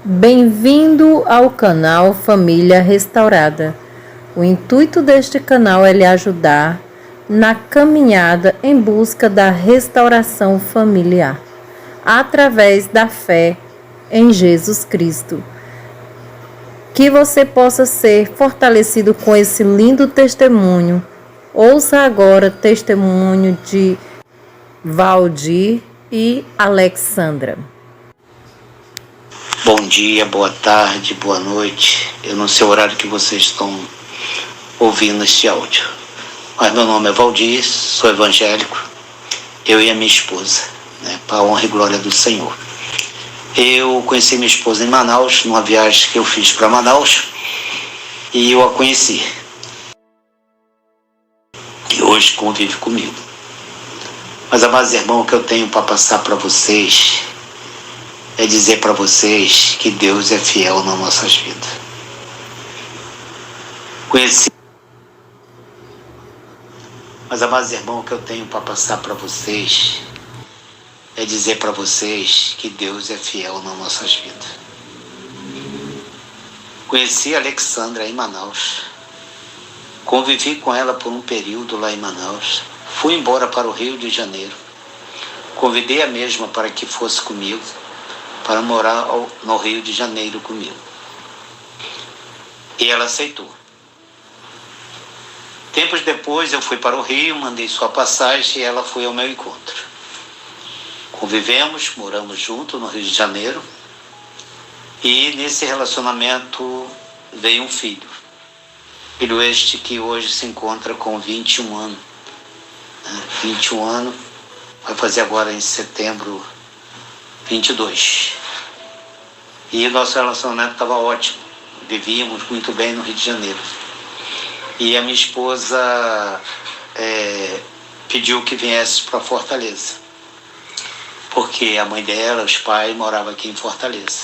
Bem-vindo ao canal Família Restaurada. O intuito deste canal é lhe ajudar na caminhada em busca da restauração familiar, através da fé em Jesus Cristo. Que você possa ser fortalecido com esse lindo testemunho. Ouça agora o testemunho de Valdir e Alexandra. Bom dia, boa tarde, boa noite. Eu não sei o horário que vocês estão ouvindo este áudio. Mas meu nome é Valdir, sou evangélico, eu e a minha esposa, para a honra e glória do Senhor. Eu conheci minha esposa em Manaus, numa viagem que eu fiz para Manaus, e eu a conheci. E hoje convive comigo. Mas, amados irmãos, o que eu tenho para passar para vocês é dizer para vocês que Deus é fiel nas nossas vidas. Conheci. Mas, amados irmãos, o que eu tenho para passar para vocês é dizer para vocês que Deus é fiel nas nossas vidas. Conheci a Alexandra em Manaus. Convivi com ela por um período lá em Manaus. Fui embora para o Rio de Janeiro. Convidei a mesma para que fosse comigo, para morar no Rio de Janeiro comigo. E ela aceitou. Tempos depois eu fui para o Rio, mandei sua passagem e ela foi ao meu encontro. Convivemos, moramos juntos no Rio de Janeiro e nesse relacionamento veio um filho. Filho este que hoje se encontra com 21 anos. 21 anos, vai fazer agora em setembro 22. E o nosso relacionamento estava ótimo. Vivíamos muito bem no Rio de Janeiro. E a minha esposa pediu que viesse para Fortaleza. Porque a mãe dela, os pais, moravam aqui em Fortaleza.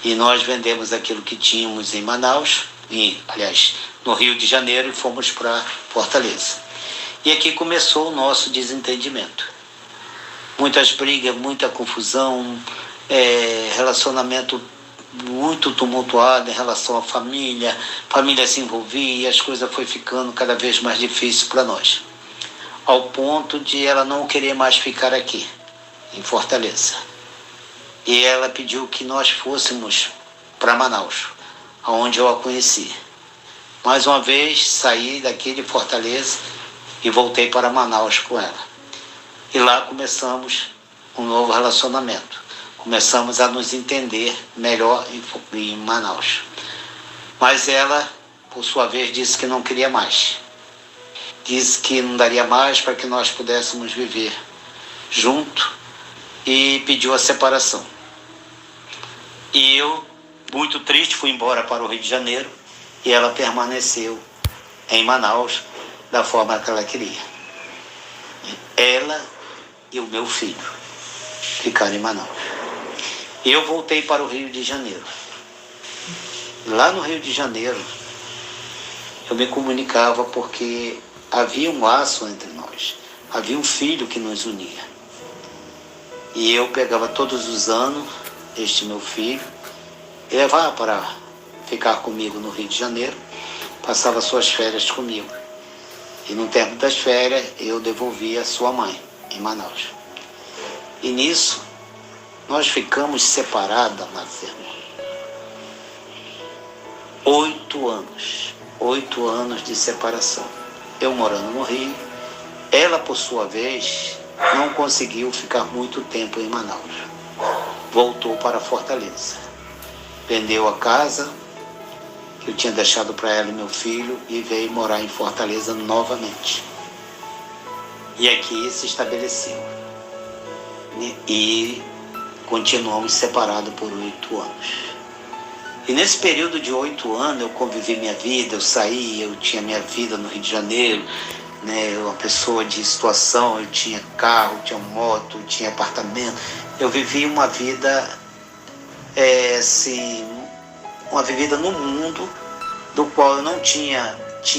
E nós vendemos aquilo que tínhamos em Manaus, no Rio de Janeiro, e fomos para Fortaleza. E aqui começou o nosso desentendimento. Muitas brigas, muita confusão, relacionamento muito tumultuado em relação à família se envolvia e as coisas foi ficando cada vez mais difíceis para nós. Ao ponto de ela não querer mais ficar aqui, em Fortaleza. E ela pediu que nós fôssemos para Manaus, onde eu a conheci. Mais uma vez, saí daqui de Fortaleza e voltei para Manaus com ela. E lá começamos um novo relacionamento. Começamos a nos entender melhor em Manaus. Mas ela, por sua vez, disse que não queria mais. Disse que não daria mais para que nós pudéssemos viver junto e pediu a separação. E eu, muito triste, fui embora para o Rio de Janeiro e ela permaneceu em Manaus da forma que ela queria. Ela e o meu filho ficaram em Manaus. Eu voltei para o Rio de Janeiro. Lá no Rio de Janeiro, eu me comunicava porque havia um laço entre nós. Havia um filho que nos unia. E eu pegava todos os anos este meu filho e levava para ficar comigo no Rio de Janeiro. Passava suas férias comigo. E no tempo das férias, eu devolvia a sua mãe, em Manaus. E nisso, nós ficamos separados, amados irmãos. 8 anos de separação. Eu morando no Rio, ela, por sua vez, não conseguiu ficar muito tempo em Manaus. Voltou para Fortaleza. Vendeu a casa que eu tinha deixado para ela e meu filho e veio morar em Fortaleza novamente. E aqui se estabeleceu. E continuamos separados por 8 anos. E nesse período de 8 anos eu convivi minha vida, eu saí, eu tinha minha vida no Rio de Janeiro, uma pessoa de situação, eu tinha carro, tinha moto, tinha apartamento. Eu vivi uma vida, uma vivida no mundo do qual eu não tinha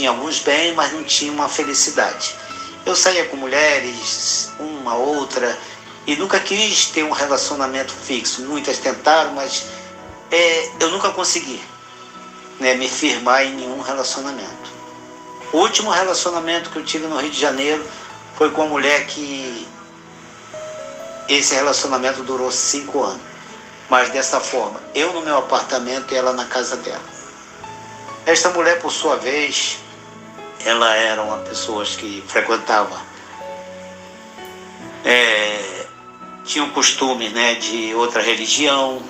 alguns bens, mas não tinha uma felicidade. Eu saía com mulheres, uma, outra, e nunca quis ter um relacionamento fixo. Muitas tentaram, mas eu nunca consegui, né, me firmar em nenhum relacionamento. O último relacionamento que eu tive no Rio de Janeiro foi com uma mulher que esse relacionamento durou 5 anos. Mas dessa forma, eu no meu apartamento e ela na casa dela. Esta mulher, por sua vez, ela era uma pessoa que frequentava, tinha um costume, né, de outra religião,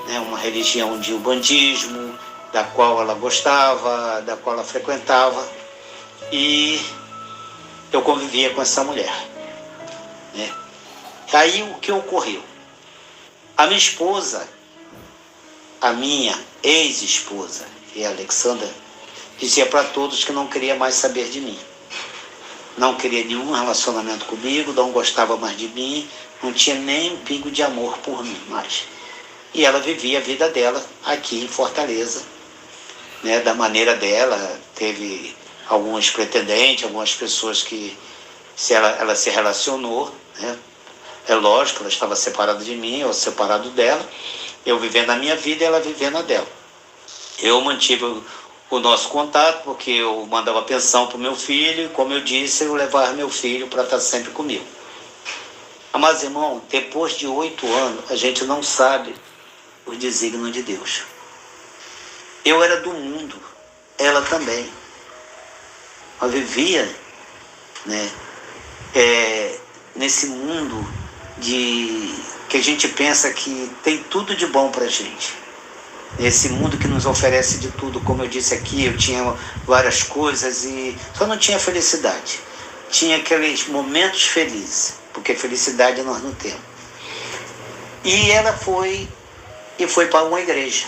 né, uma religião de ubandismo, da qual ela gostava, da qual ela frequentava, e eu convivia com essa mulher, né? Aí o que ocorreu? A minha esposa, a minha ex-esposa, e a Alexandra, dizia para todos que não queria mais saber de mim. Não queria nenhum relacionamento comigo, não gostava mais de mim, não tinha nem um pingo de amor por mim mais. E ela vivia a vida dela aqui em Fortaleza, né, da maneira dela. Teve alguns pretendentes, algumas pessoas que ela se relacionou, né? É lógico, ela estava separada de mim, eu separado dela, eu vivendo a minha vida e ela vivendo a dela. Eu mantive o nosso contato, porque eu mandava pensão para o meu filho, e como eu disse, eu levava meu filho para estar sempre comigo. Mas, irmão, depois de 8 anos, a gente não sabe os desígnios de Deus. Eu era do mundo, ela também. Eu vivia, né, nesse mundo que a gente pensa que tem tudo de bom para a gente. Esse mundo que nos oferece de tudo, como eu disse aqui, eu tinha várias coisas e só não tinha felicidade. Tinha aqueles momentos felizes, porque felicidade nós não temos. E ela foi para uma igreja.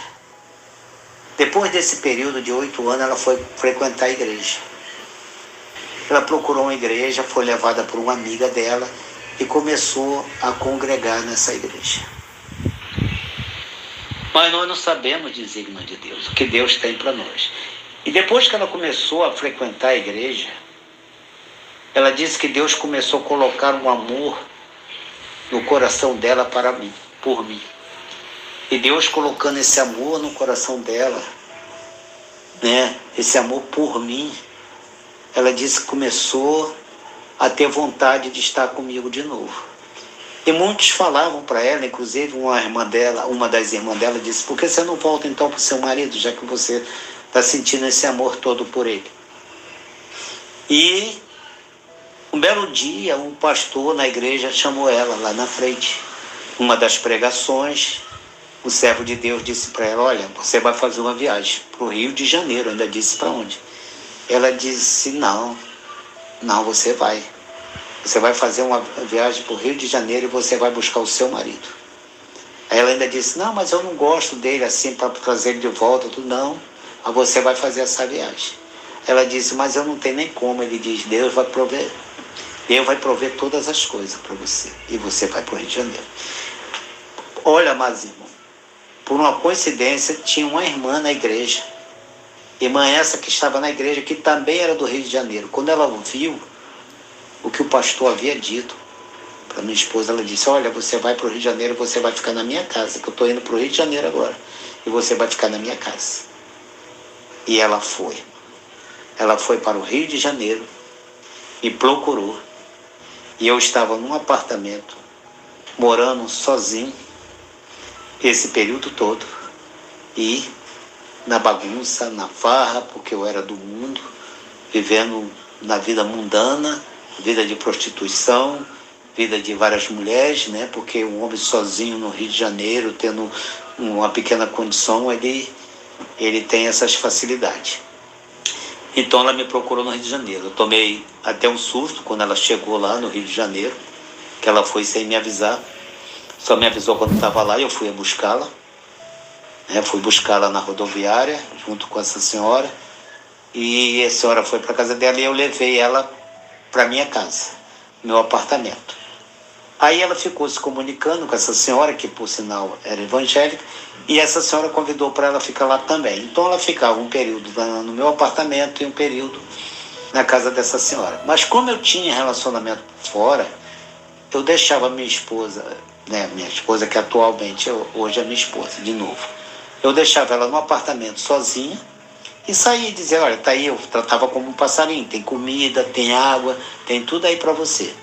Depois desse período de 8 anos, ela foi frequentar a igreja. Ela procurou uma igreja, foi levada por uma amiga dela e começou a congregar nessa igreja. Mas nós não sabemos o desígnio de Deus, o que Deus tem para nós. E depois que ela começou a frequentar a igreja, ela disse que Deus começou a colocar um amor no coração dela para mim, por mim. E Deus colocando esse amor no coração dela, né, esse amor por mim, ela disse que começou a ter vontade de estar comigo de novo. E muitos falavam para ela, inclusive uma das irmãs dela disse: por que você não volta então para o seu marido, já que você está sentindo esse amor todo por ele? E um belo dia, um pastor na igreja chamou ela lá na frente. Uma das pregações, o servo de Deus disse para ela: olha, você vai fazer uma viagem para o Rio de Janeiro. Ainda disse para onde? Ela disse: não, você vai. Você vai fazer uma viagem para o Rio de Janeiro e você vai buscar o seu marido. Aí ela ainda disse: não, mas eu não gosto dele assim para trazer ele de volta. Tudo. Não, mas você vai fazer essa viagem. Ela disse: mas eu não tenho nem como. Ele diz: Deus vai prover. Deus vai prover todas as coisas para você. E você vai para o Rio de Janeiro. Olha, mas irmão, por uma coincidência, tinha uma irmã na igreja. Irmã essa que estava na igreja, que também era do Rio de Janeiro. Quando ela ouviu o que o pastor havia dito para minha esposa, ela disse: olha, você vai para o Rio de Janeiro, você vai ficar na minha casa, que eu estou indo para o Rio de Janeiro agora, e você vai ficar na minha casa. E ela foi. Ela foi para o Rio de Janeiro e procurou. E eu estava num apartamento, morando sozinho, esse período todo, e na bagunça, na farra, porque eu era do mundo, vivendo na vida mundana, vida de prostituição, vida de várias mulheres, né? Porque um homem sozinho no Rio de Janeiro, tendo uma pequena condição, ele tem essas facilidades. Então ela me procurou no Rio de Janeiro. Eu tomei até um susto quando ela chegou lá no Rio de Janeiro, que ela foi sem me avisar. Só me avisou quando estava lá e eu fui buscá-la. Fui buscá-la na rodoviária, junto com essa senhora. E a senhora foi para a casa dela e eu levei ela para minha casa, meu apartamento. Aí ela ficou se comunicando com essa senhora, que por sinal era evangélica, e essa senhora convidou para ela ficar lá também. Então ela ficava um período no meu apartamento e um período na casa dessa senhora. Mas como eu tinha relacionamento fora, eu deixava minha esposa, né, minha esposa que atualmente hoje é minha esposa, de novo, Eu deixava ela no apartamento sozinha e saía e dizia, olha, tá aí, eu tratava como um passarinho, tem comida, tem água, tem tudo aí para você,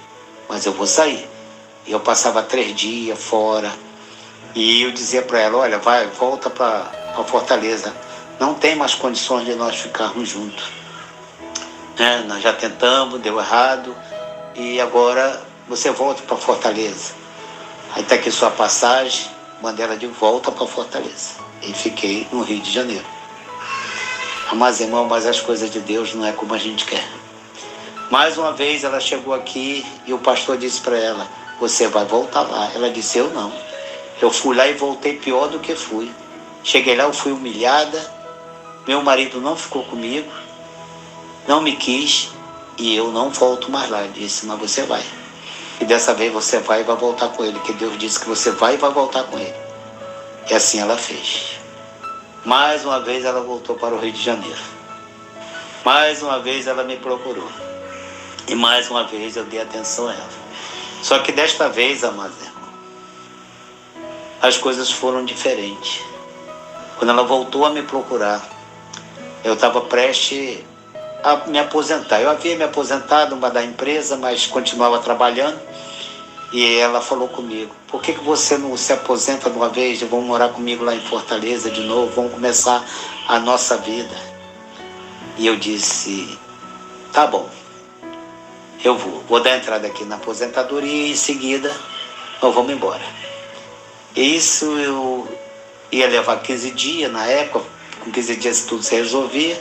mas eu vou sair. E eu passava 3 dias fora e eu dizia para ela, olha, volta para Fortaleza, não tem mais condições de nós ficarmos juntos. Nós já tentamos, deu errado, e agora você volta para Fortaleza. Aí está aqui sua passagem, mandei ela de volta para Fortaleza. E fiquei no Rio de Janeiro. Mas, irmão, mas as coisas de Deus não é como a gente quer. Mais uma vez ela chegou aqui e o pastor disse para ela, você vai voltar lá. Ela disse, eu não. Eu fui lá e voltei pior do que fui. Cheguei lá, eu fui humilhada, meu marido não ficou comigo, não me quis e eu não volto mais lá. Ele disse, mas você vai. E dessa vez você vai e vai voltar com ele, que Deus disse que você vai e vai voltar com ele. E assim ela fez. Mais uma vez ela voltou para o Rio de Janeiro. Mais uma vez ela me procurou. E mais uma vez eu dei atenção a ela. Só que desta vez, amados irmãos, as coisas foram diferentes. Quando ela voltou a me procurar, eu estava prestes a me aposentar. Eu havia me aposentado da empresa, mas continuava trabalhando. E ela falou comigo, por que você não se aposenta de uma vez? Vamos morar comigo lá em Fortaleza de novo, vamos começar a nossa vida. E eu disse, tá bom, eu vou dar entrada aqui na aposentadoria e em seguida nós vamos embora. E isso eu ia levar 15 dias na época, com 15 dias tudo se resolvia,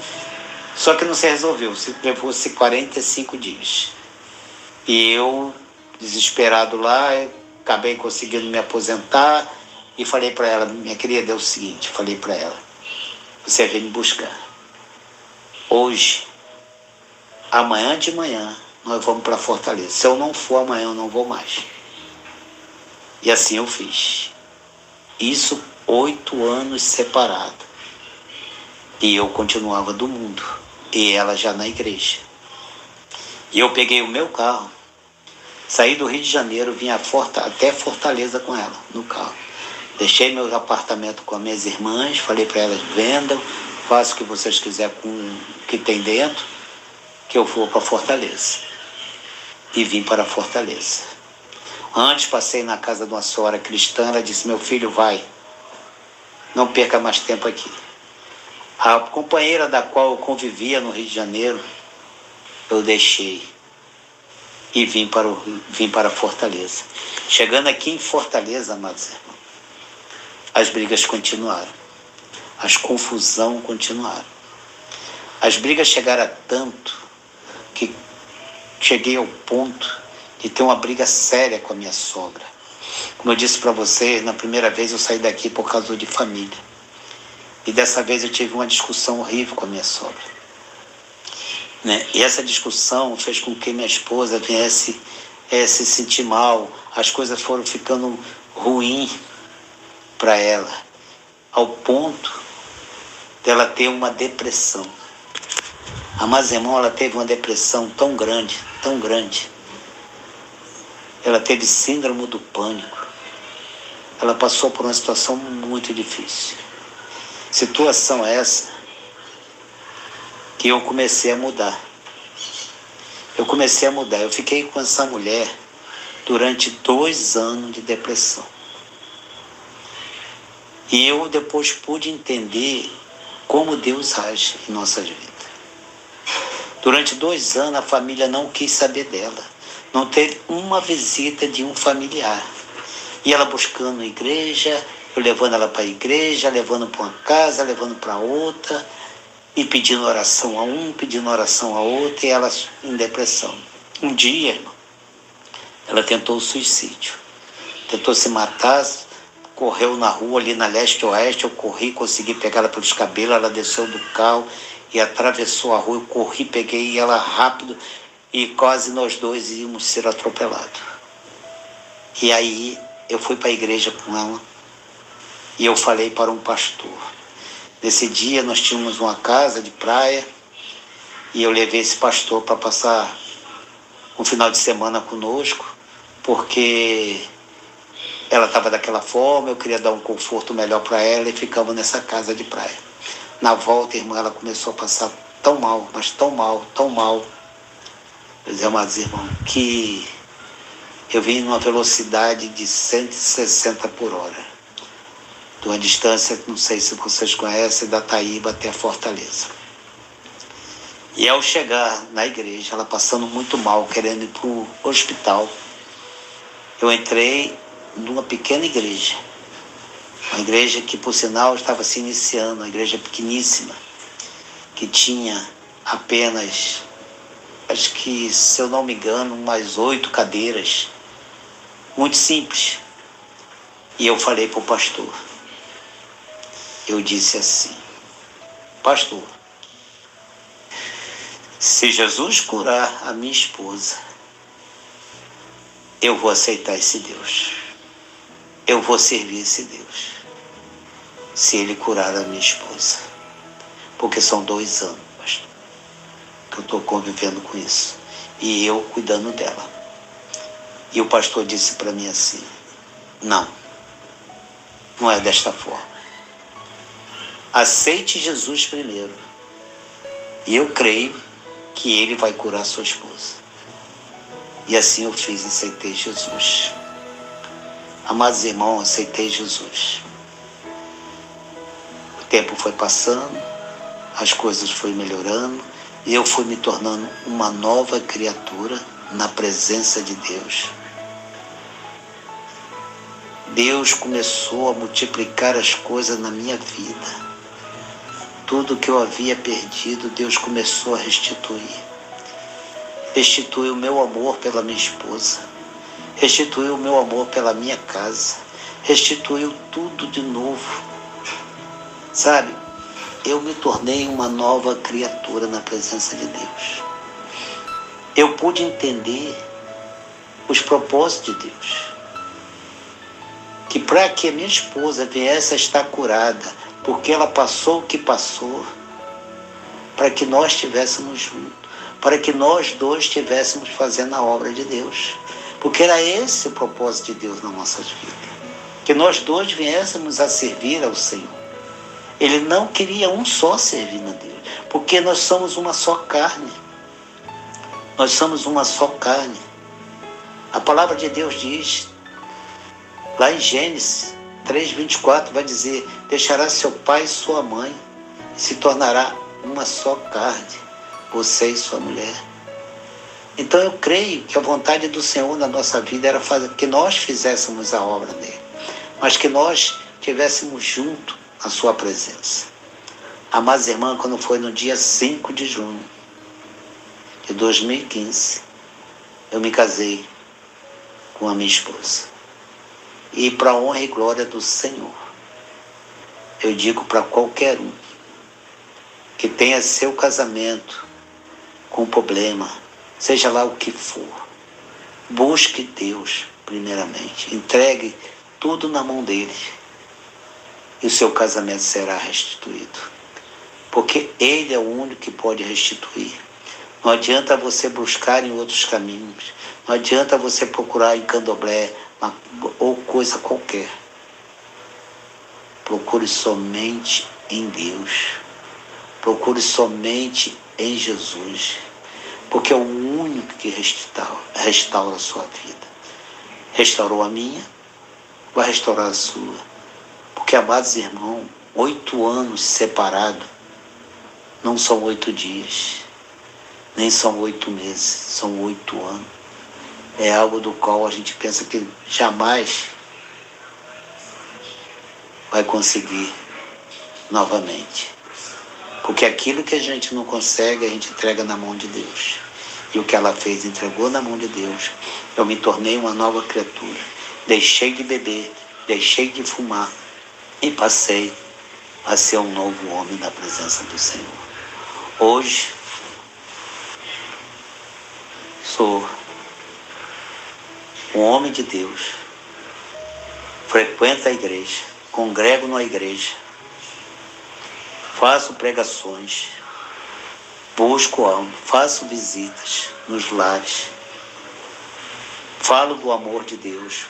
só que não se resolveu, levou-se 45 dias. E eu, desesperado lá, eu acabei conseguindo me aposentar e falei para ela, minha querida, é o seguinte, falei para ela, você vem me buscar. Hoje, amanhã de manhã, nós vamos para Fortaleza. Se eu não for amanhã, eu não vou mais. E assim eu fiz. Isso 8 anos separado. E eu continuava do mundo. E ela já na igreja. E eu peguei o meu carro, saí do Rio de Janeiro, vim até Fortaleza com ela, no carro. Deixei meu apartamento com as minhas irmãs, falei para elas, vendam, façam o que vocês quiserem com o que tem dentro, que eu vou para Fortaleza. E vim para Fortaleza. Antes passei na casa de uma senhora cristã, ela disse, meu filho, vai, não perca mais tempo aqui. A companheira da qual eu convivia no Rio de Janeiro, eu deixei e vim para Fortaleza. Chegando aqui em Fortaleza, amados irmãos, as brigas continuaram, as confusões continuaram. As brigas chegaram a tanto que cheguei ao ponto de ter uma briga séria com a minha sogra. Como eu disse para vocês, na primeira vez eu saí daqui por causa de família. E dessa vez eu tive uma discussão horrível com a minha sogra. E essa discussão fez com que minha esposa viesse se sentir mal. As coisas foram ficando ruins para ela, ao ponto dela ter uma depressão. A mais irmã, ela teve uma depressão tão grande, tão grande. Ela teve síndrome do pânico. Ela passou por uma situação muito difícil. Situação essa que eu comecei a mudar. Eu fiquei com essa mulher durante 2 anos de depressão. E eu depois pude entender como Deus age em nossas vidas. Durante 2 anos a família não quis saber dela. Não teve uma visita de um familiar. E ela buscando a igreja, eu levando ela para a igreja, levando para uma casa, levando para outra, e pedindo oração a um, pedindo oração a outro, e ela em depressão. Um dia, irmão, ela tentou o suicídio. Tentou se matar, correu na rua ali na leste-oeste, eu corri, consegui pegar ela pelos cabelos, ela desceu do carro e atravessou a rua, eu corri, peguei ela rápido e quase nós dois íamos ser atropelados. E aí eu fui para a igreja com ela e eu falei para um pastor. Nesse dia nós tínhamos uma casa de praia e eu levei esse pastor para passar um final de semana conosco, porque ela estava daquela forma, eu queria dar um conforto melhor para ela e ficamos nessa casa de praia. Na volta, irmã, ela começou a passar tão mal, mas tão mal, tão mal, meus amados irmãos, que eu vim numa velocidade de 160 por hora. De uma distância, não sei se vocês conhecem, da Taíba até a Fortaleza. E ao chegar na igreja, ela passando muito mal, querendo ir para o hospital, eu entrei numa pequena igreja. Uma igreja que, por sinal, estava se iniciando, uma igreja pequeníssima, que tinha apenas, acho que, se eu não me engano, umas 8 cadeiras, muito simples. E eu falei para o pastor, eu disse assim: pastor, se Jesus curar a minha esposa, eu vou aceitar esse Deus. Eu vou servir esse Deus. Se Ele curar a minha esposa. Porque são 2 anos, pastor, que eu estou convivendo com isso. E eu cuidando dela. E o pastor disse para mim assim: não é desta forma. Aceite Jesus primeiro. E eu creio que Ele vai curar sua esposa. E assim eu fiz e aceitei Jesus. Amados irmãos, aceitei Jesus. O tempo foi passando, as coisas foram melhorando, e eu fui me tornando uma nova criatura na presença de Deus. Deus começou a multiplicar as coisas na minha vida. Tudo que eu havia perdido, Deus começou a restituir. Restituiu o meu amor pela minha esposa. Restituiu o meu amor pela minha casa. Restituiu tudo de novo. Sabe, eu me tornei uma nova criatura na presença de Deus. Eu pude entender os propósitos de Deus. Que para que a minha esposa viesse a estar curada, porque ela passou o que passou, para que nós estivéssemos juntos, para que nós dois estivéssemos fazendo a obra de Deus. Porque era esse o propósito de Deus nas nossas vidas. Que nós dois viéssemos a servir ao Senhor. Ele não queria um só servindo a Deus, porque nós somos uma só carne. Nós somos uma só carne. A palavra de Deus diz, lá em Gênesis 3:24, vai dizer: deixará seu pai e sua mãe, e se tornará uma só carne, você e sua mulher. Então eu creio que a vontade do Senhor na nossa vida era fazer que nós fizéssemos a obra dele, mas que nós estivéssemos junto à sua presença. Amadas irmãs, quando foi no dia 5 de junho de 2015, eu me casei com a minha esposa. E para a honra e glória do Senhor, eu digo para qualquer um que tenha seu casamento com problema, seja lá o que for, busque Deus primeiramente, entregue tudo na mão dele e o seu casamento será restituído, porque ele é o único que pode restituir. Não adianta você buscar em outros caminhos, não adianta você procurar em candomblé ou coisa qualquer. Procure somente em Deus, procure somente em Jesus, porque é o único que restaura a sua vida. Restaurou a minha, vai restaurar a sua. Porque, amados irmãos, 8 anos separados não são 8 dias, nem são 8 meses, são 8 anos. É algo do qual a gente pensa que jamais vai conseguir novamente. Porque aquilo que a gente não consegue, a gente entrega na mão de Deus. E o que ela fez, entregou na mão de Deus. Eu me tornei uma nova criatura. Deixei de beber, deixei de fumar e passei a ser um novo homem na presença do Senhor. Hoje, sou um homem de Deus, frequento a igreja, congrego na igreja, faço pregações, busco alma, faço visitas nos lares, falo do amor de Deus,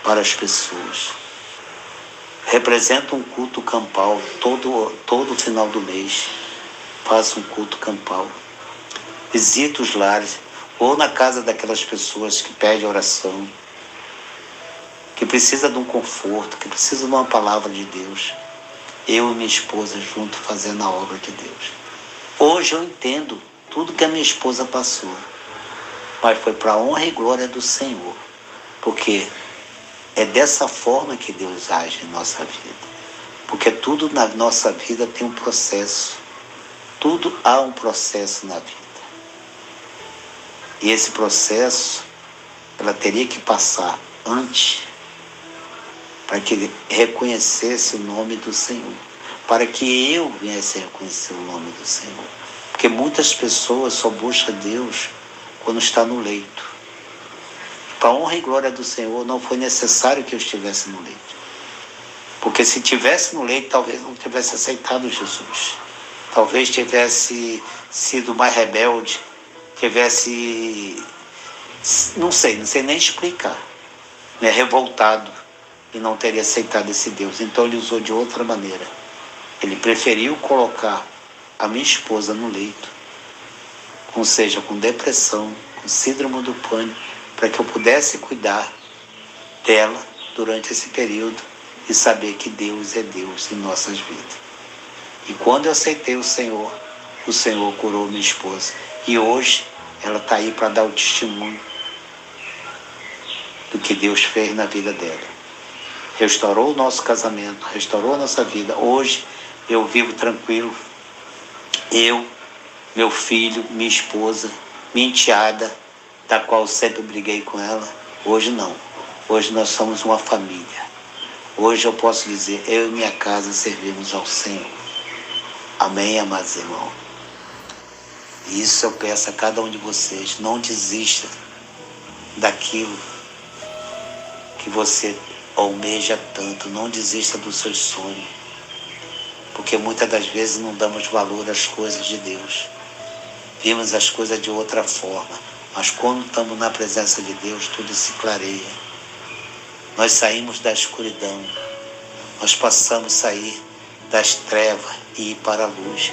para as pessoas. Representa um culto campal, todo final do mês. Faça um culto campal. Visita os lares, ou na casa daquelas pessoas que pedem oração, que precisa de um conforto, que precisa de uma palavra de Deus. Eu e minha esposa junto fazendo a obra de Deus. Hoje eu entendo tudo que a minha esposa passou, mas foi para a honra e glória do Senhor, porque é dessa forma que Deus age em nossa vida. Porque tudo na nossa vida tem um processo. Tudo há um processo na vida. E esse processo, ela teria que passar antes, para que ele reconhecesse o nome do Senhor. Para que eu viesse a reconhecer o nome do Senhor. Porque muitas pessoas só buscam Deus quando está no leito. Para a honra e glória do Senhor, não foi necessário que eu estivesse no leito. Porque se estivesse no leito, talvez não tivesse aceitado Jesus. Talvez tivesse sido mais rebelde, tivesse, não sei nem explicar, né, revoltado e não teria aceitado esse Deus. Então ele usou de outra maneira. Ele preferiu colocar a minha esposa no leito, ou seja, com depressão, com síndrome do pânico, para que eu pudesse cuidar dela durante esse período e saber que Deus é Deus em nossas vidas. E quando eu aceitei o Senhor curou minha esposa. E hoje ela está aí para dar o testemunho do que Deus fez na vida dela. Restaurou o nosso casamento, restaurou a nossa vida. Hoje eu vivo tranquilo. Eu, meu filho, minha esposa, minha enteada, da qual sempre briguei com ela, hoje não. Hoje nós somos uma família. Hoje eu posso dizer, eu e minha casa servimos ao Senhor. Amém, amados irmãos? Isso eu peço a cada um de vocês, não desista daquilo que você almeja tanto, não desista dos seus sonhos, porque muitas das vezes não damos valor às coisas de Deus. Vimos as coisas de outra forma, mas quando estamos na presença de Deus, tudo se clareia. Nós saímos da escuridão, nós passamos a sair das trevas e ir para a luz.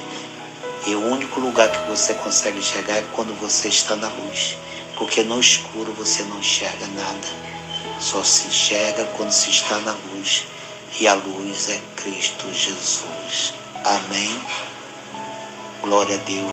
E o único lugar que você consegue enxergar é quando você está na luz, porque no escuro você não enxerga nada, só se enxerga quando se está na luz, e a luz é Cristo Jesus. Amém? Glória a Deus.